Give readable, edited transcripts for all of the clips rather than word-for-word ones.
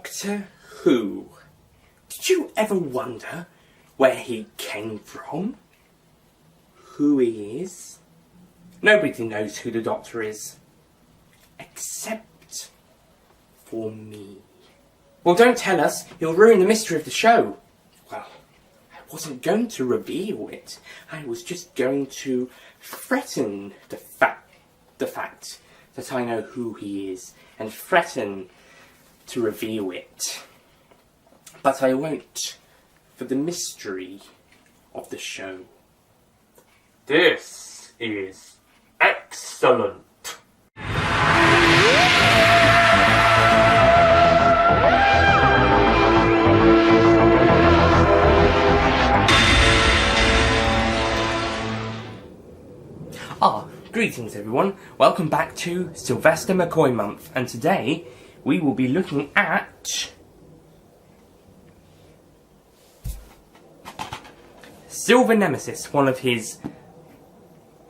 Doctor Who. Did you ever wonder where he came from? Who he is? Nobody knows who the Doctor is. Except for me. Well, don't tell us. You'll ruin the mystery of the show. Well, I wasn't going to reveal it. I was just going to threaten the fact that I know who he is, and threaten to reveal it. But I won't, for the mystery of the show. This is excellent. Greetings everyone, welcome back to Sylvester McCoy month, and today we will be looking at Silver Nemesis, one of his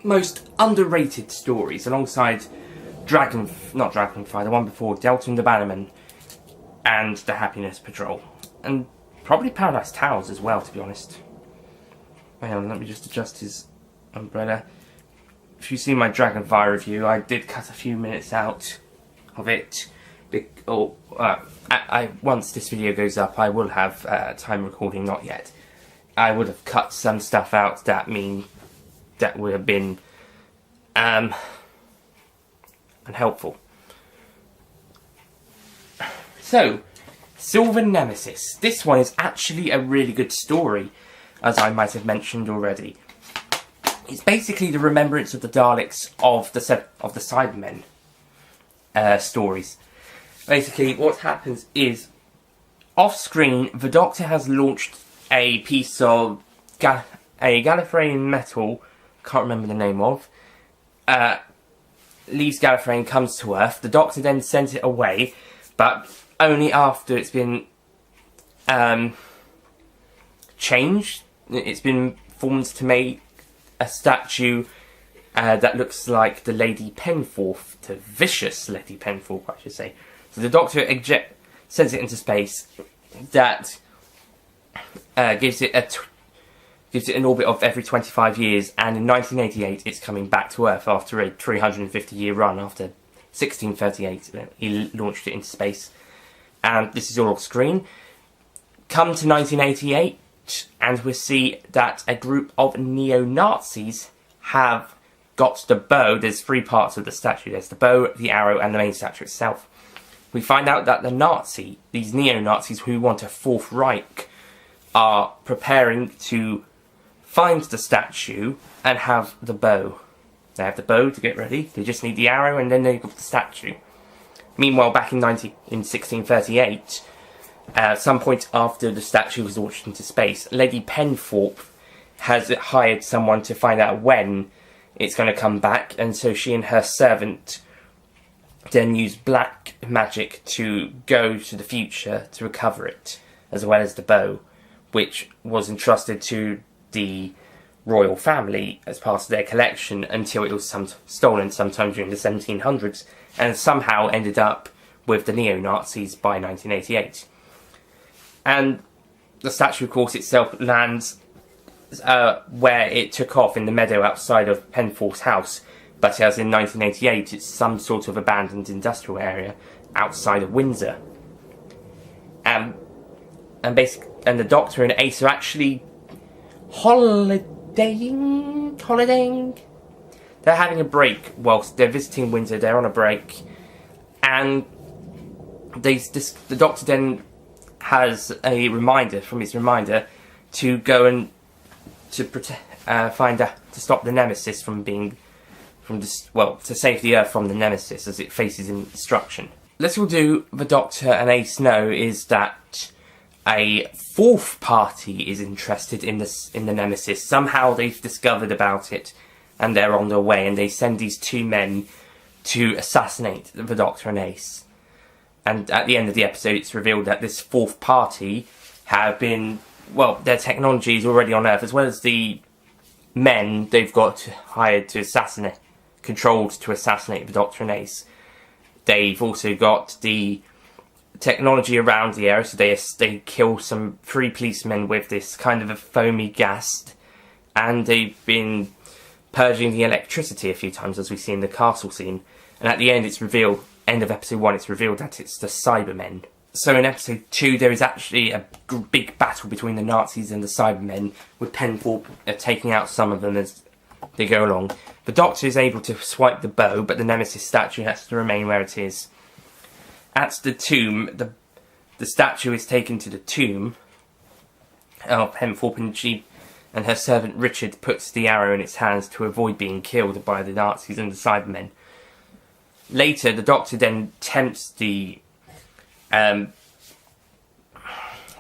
most underrated stories, alongside not Dragonfly, the one before, Delta and the Bannerman, and the Happiness Patrol, and probably Paradise Towers as well, to be honest. Hang on, let me just adjust his umbrella. If you've seen my Dragonfly review, I did cut a few minutes out of it. Once this video goes up, I will have time recording, not yet. I would have cut some stuff out that would have been unhelpful. So, Silver Nemesis. This one is actually a really good story, as I might have mentioned already. It's basically the remembrance of the Daleks of the Cybermen stories. Basically, what happens is, off-screen, the Doctor has launched a piece of a Gallifreyan metal, can't remember the name of, leaves Gallifrey and comes to Earth. The Doctor then sends it away, but only after it's been changed. It's been formed to make a statue that looks like the Lady Penforth, the vicious Lady Penforth, I should say. So the Doctor sends it into space. That gives it an orbit of every 25 years, and in 1988 it's coming back to Earth after a 350-year run. After 1638, he launched it into space, and this is all off screen. Come to 1988. And we see that a group of neo-Nazis have got the bow. There's three parts of the statue. There's the bow, the arrow, and the main statue itself. We find out that these neo-Nazis who want a Fourth Reich, are preparing to find the statue and have the bow. They have the bow to get ready. They just need the arrow, and then they've got the statue. Meanwhile, back in 1638... at some point after the statue was launched into space, Lady Penforth has hired someone to find out when it's going to come back, and so she and her servant then use black magic to go to the future to recover it, as well as the bow, which was entrusted to the royal family as part of their collection until it was stolen sometime during the 1700s, and somehow ended up with the neo-Nazis by 1988. And the statue, of course, itself lands where it took off, in the meadow outside of Penforth's house. But as in 1988, it's some sort of abandoned industrial area outside of Windsor. And the Doctor and Ace are actually holidaying. They're having a break whilst they're visiting Windsor. They're on a break, and the Doctor then has a reminder from his reminder to go and to to stop the Nemesis to save the Earth from the Nemesis as it faces in destruction. Little do the Doctor and Ace know is that a fourth party is interested in the Nemesis. Somehow they've discovered about it, and they're on their way, and they send these two men to assassinate the Doctor and Ace. And at the end of the episode, it's revealed that this fourth party have been, their technology is already on Earth, as well as the men they've got hired to controlled to assassinate the Doctor and Ace. They've also got the technology around the area, so they kill some 3 policemen with this kind of a foamy gas, and they've been purging the electricity a few times, as we see in the castle scene. And at the end, it's revealed, end of episode 1, it's revealed that it's the Cybermen. So in episode 2, there is actually a big battle between the Nazis and the Cybermen, with Penthorpe taking out some of them as they go along. The Doctor is able to swipe the bow, but the Nemesis statue has to remain where it is. At the tomb, the statue is taken to the tomb of Penthorpe, and she and her servant Richard puts the arrow in its hands to avoid being killed by the Nazis and the Cybermen. Later, the Doctor then tempts the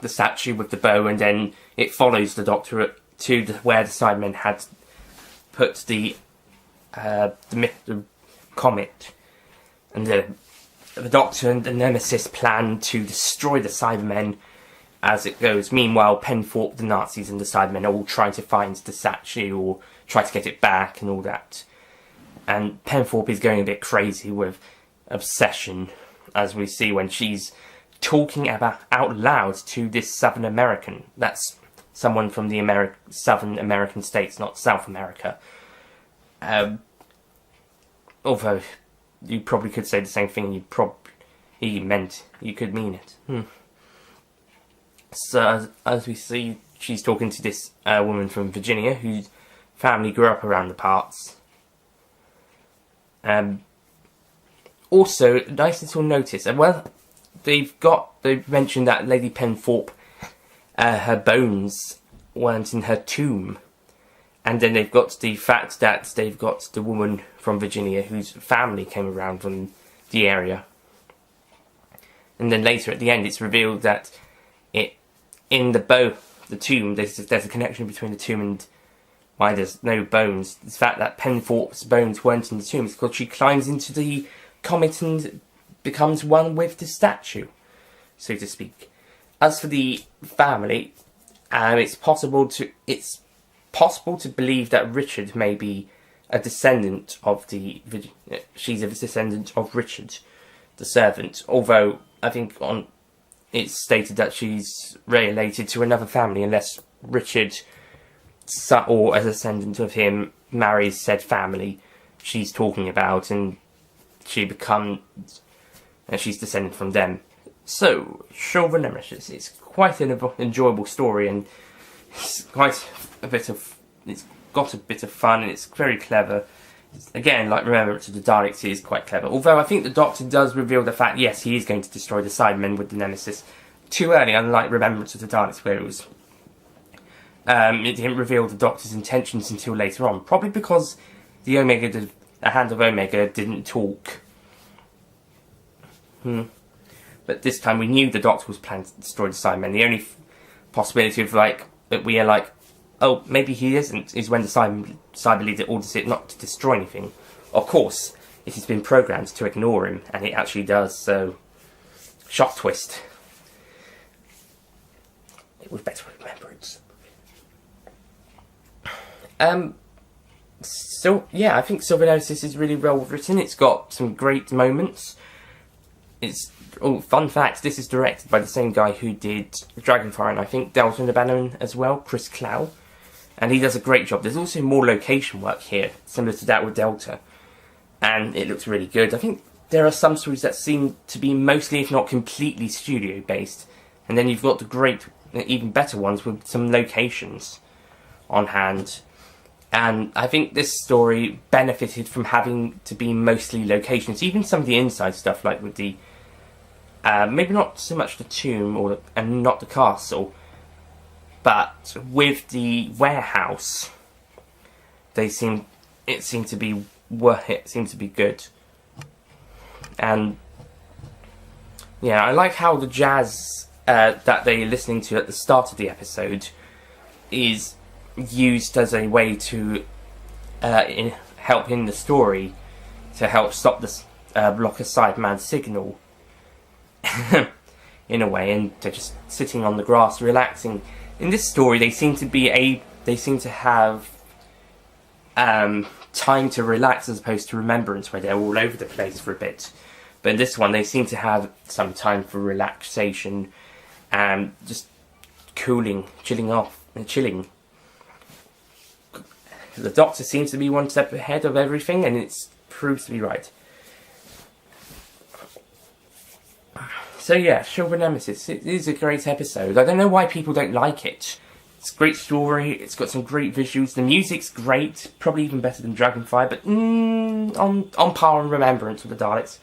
statue with the bow, and then it follows the Doctor to where the Cybermen had put the comet, and the Doctor and the Nemesis plan to destroy the Cybermen as it goes. Meanwhile, Penthorpe, the Nazis and the Cybermen are all trying to find the statue or try to get it back and all that. And Penthorpe is going a bit crazy with obsession, as we see when she's talking about out loud to this Southern American. That's someone from the Southern American states, not South America. Although you probably could say the same thing, you could mean it. So as we see, she's talking to this woman from Virginia whose family grew up around the parts. Also, nice little notice. They've mentioned that Lady Penthorpe, her bones weren't in her tomb. And then they've got the fact that they've got the woman from Virginia whose family came around from the area. And then later at the end, it's revealed that in the tomb, there's a connection between the tomb and why there's no bones. The fact that Penthorpe's bones weren't in the tomb is because she climbs into the comet and becomes one with the statue, so to speak. As for the family, it's possible to believe that Richard may be a descendant of she's a descendant of Richard, the servant. Although I think it's stated that she's related to another family, unless Richard, or a descendant of him, marries said family she's talking about, and she's descended from them. So, Silver Nemesis is quite an enjoyable story, and it's got a bit of fun, and it's very clever. Again, like Remembrance of the Daleks, he is quite clever. Although I think the Doctor does reveal the fact, yes, he is going to destroy the Cybermen with the Nemesis too early, unlike Remembrance of the Daleks, where it was it didn't reveal the Doctor's intentions until later on. Probably because the Hand of Omega didn't talk. But this time we knew the Doctor was planning to destroy the Cybermen. The only possibility of that we are oh, maybe he isn't, is when the cyber leader orders it not to destroy anything. Of course, it has been programmed to ignore him, and it actually does, so shock twist. It was better remembrance. So yeah, I think Silver Nemesis is really well written. It's got some great moments. Fun fact, this is directed by the same guy who did Dragonfire, and I think Delta and the Bannerman as well, Chris Clow. And he does a great job. There's also more location work here, similar to that with Delta. And it looks really good. I think there are some stories that seem to be mostly, if not completely, studio-based. And then you've got the great, even better ones with some locations on hand. And I think this story benefited from having to be mostly locations. Even some of the inside stuff, like with the... maybe not so much the tomb and not the castle, but with the warehouse, it seemed to be good. And yeah, I like how the jazz that they're listening to at the start of the episode is used as a way to help in the story, to help stop this block a Cyberman signal. In a way, and they're just sitting on the grass relaxing. In this story, they seem to have time to relax as opposed to Remembrance, where they're all over the place for a bit. But in this one, they seem to have some time for relaxation and just cooling, chilling. The Doctor seems to be one step ahead of everything, and it proves to be right. So yeah, Silver Nemesis, it is a great episode. I don't know why people don't like it. It's a great story, it's got some great visuals, the music's great, probably even better than Dragonfire, but on par and Remembrance with the Daleks.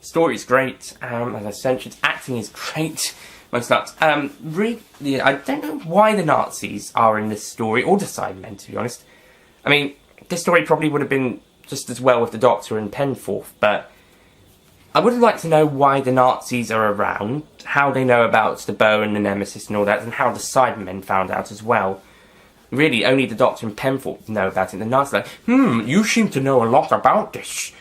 The story's great, as I mentioned, acting is great. Most nuts. Really, I don't know why the Nazis are in this story, or the Cybermen, to be honest. I mean, this story probably would have been just as well with the Doctor and Penforth, but I would like to know why the Nazis are around, how they know about the bow and the Nemesis and all that, and how the Cybermen found out as well. Really, only the Doctor and Penforth know about it. The Nazis are like, you seem to know a lot about this.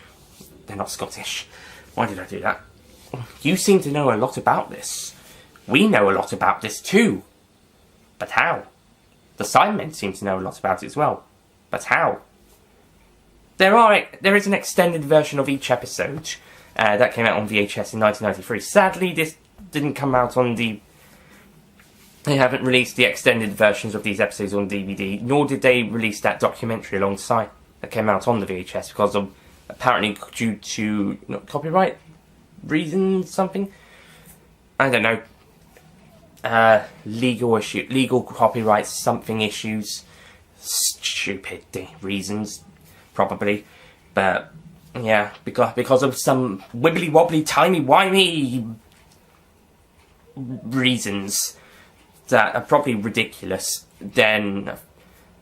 They're not Scottish. Why did I do that? You seem to know a lot about this. We know a lot about this too. But how? The Cybermen seem to know a lot about it as well. But how? There is an extended version of each episode that came out on VHS in 1993. Sadly, this didn't come out on the... They haven't released the extended versions of these episodes on DVD, nor did they release that documentary alongside that came out on the VHS because of, apparently due to copyright reasons, something. I don't know. Legal copyright something issues. Stupid reasons, probably. But yeah, because of some wibbly wobbly timey wimey reasons that are probably ridiculous, then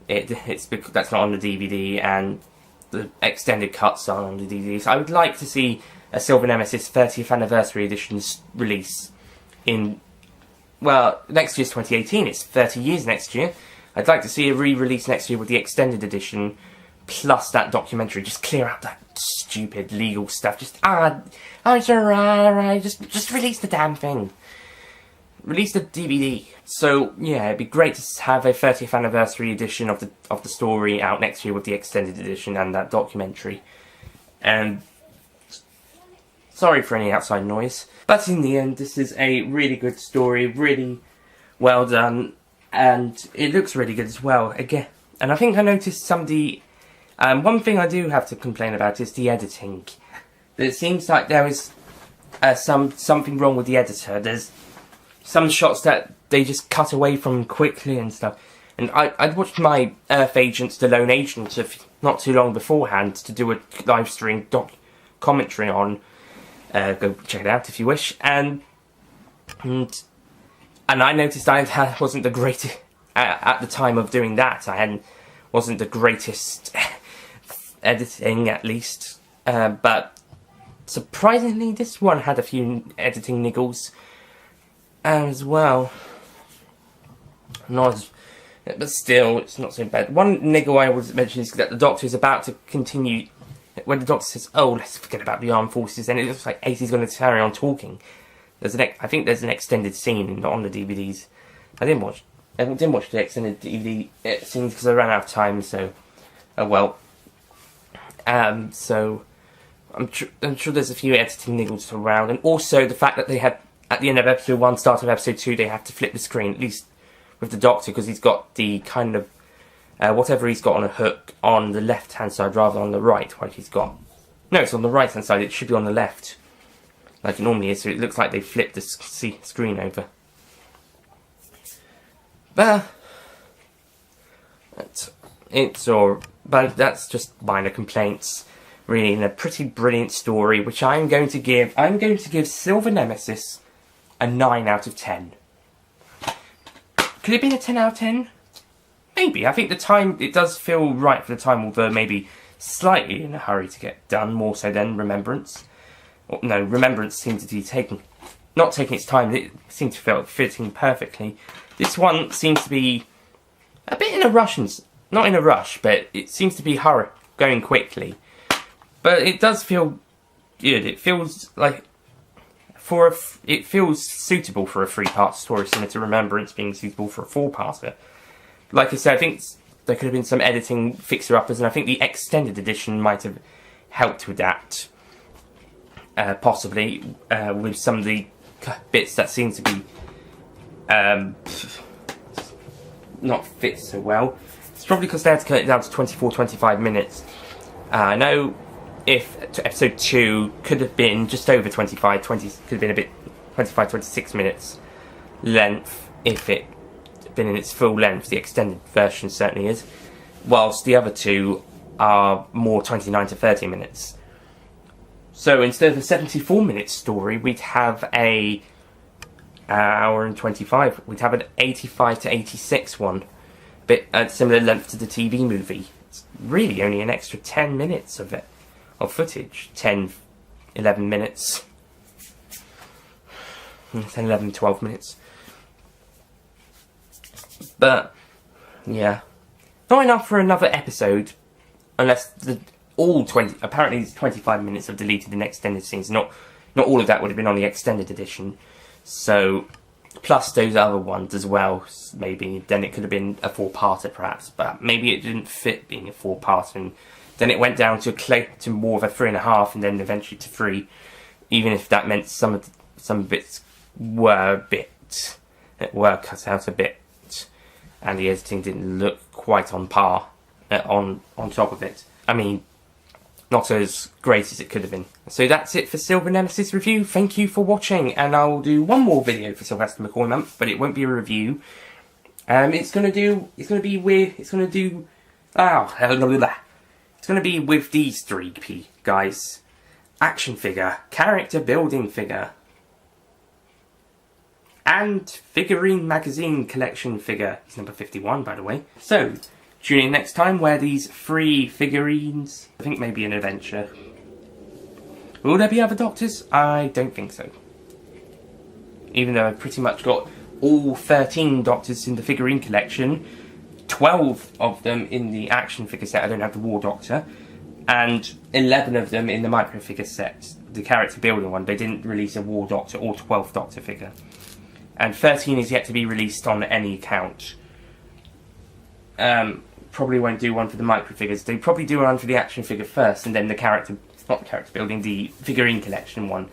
it's because that's not on the DVD and the extended cuts are on the DVD. So I would like to see a Silver Nemesis 30th anniversary edition's release in, well, next year's 2018, it's 30 years next year. I'd like to see a re-release next year with the extended edition, plus that documentary. Just clear out that stupid legal stuff. Just release the damn thing. Release the DVD. So yeah, it'd be great to have a 30th anniversary edition of the story out next year with the extended edition and that documentary. And sorry for any outside noise, but in the end, this is a really good story, really well done. And it looks really good as well, again. And I think I noticed some of the... one thing I do have to complain about is the editing. It seems like there is something wrong with the editor. There's some shots that they just cut away from quickly and stuff. And I'd watched my Earth Agents, The Lone Agent, not too long beforehand to do a live stream commentary on. Go check it out if you wish. And I noticed I wasn't the greatest at the time of doing that. Wasn't the greatest editing, at least. But surprisingly, this one had a few editing niggles as well. But still, it's not so bad. One niggle I would mention is that the Doctor is about to continue. When the Doctor says, "Oh, let's forget about the armed forces," then it looks like AC's going to carry on talking. I think there's an extended scene on the DVDs. I didn't watch the extended DVD scenes because I ran out of time. So, oh well. So I'm sure there's a few editing niggles around, and also the fact that they had at the end of episode 1, start of episode 2, they have to flip the screen, at least with the Doctor, because he's got the kind of whatever he's got on a hook on the left hand side rather than on the right. Like he's got, no, it's on the right hand side. It should be on the left, like it normally is. So it looks like they flipped the screen over. But but that's just minor complaints, really, in a pretty brilliant story, which I'm going to give Silver Nemesis a 9 out of 10. Could it have been a 10 out of 10? Maybe. I think the time, it does feel right for the time, although maybe slightly in a hurry to get done, more so than Remembrance. No, Remembrance seemed to be not taking its time, it seemed to feel fitting perfectly. This one seems to be a bit in a rush, not in a rush, but it seems to be going quickly. But it does feel good. It feels like it feels suitable for a 3-part story, similar to Remembrance being suitable for a 4-parter. Like I said, I think there could have been some editing fixer-uppers, and I think the extended edition might have helped with that. possibly, with some of the bits that seem to be not fit so well. It's probably because they had to cut it down to 24-25 minutes. I know if episode 2 could have been just over 25, could have been a bit 25-26 minutes length if it had been in its full length. The extended version certainly is, whilst the other 2 are more 29 to 30 minutes. So instead of a 74-minute story, we'd have a hour and 25. We'd have an 85 to 86 one, a bit similar length to the TV movie. It's really only an extra 10 minutes of footage. 10, 11 minutes. 10, 11, 12 minutes. But, yeah. Not enough for another episode, unless apparently 25 minutes of deleted and extended scenes. Not all of that would have been on the extended edition. So, plus those other ones as well, maybe. Then it could have been a 4-parter perhaps, but maybe it didn't fit being a 4-parter, and then it went down to more of a 3.5, and then eventually to 3. Even if that meant some bits were cut out a bit, and the editing didn't look quite on par on top of it. I mean, not as great as it could have been. So that's it for Silver Nemesis review. Thank you for watching, and I will do one more video for Sylvester McCoy month, but it won't be a review. It's gonna be with these 3 guys: action figure, character building figure, and figurine magazine collection figure. He's number 51, by the way. So tune in next time where these 3 figurines, I think maybe an adventure. Will there be other Doctors? I don't think so. Even though I've pretty much got all 13 Doctors in the figurine collection, 12 of them in the action figure set. I don't have the War Doctor. And 11 of them in the micro figure set, the character building one. They didn't release a War Doctor or 12th Doctor figure. And 13 is yet to be released on any count. Probably won't do one for the micro figures. They probably do one for the action figure first, and then the the figurine collection one.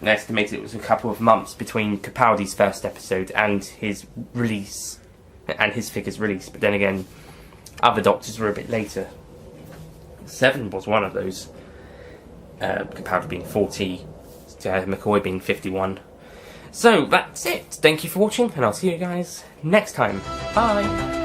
They estimated it was a couple of months between Capaldi's first episode and his release, and his figure's release. But then again, other Doctors were a bit later. 7 was one of those. Capaldi being 40, McCoy being 51. So that's it. Thank you for watching, and I'll see you guys next time. Bye.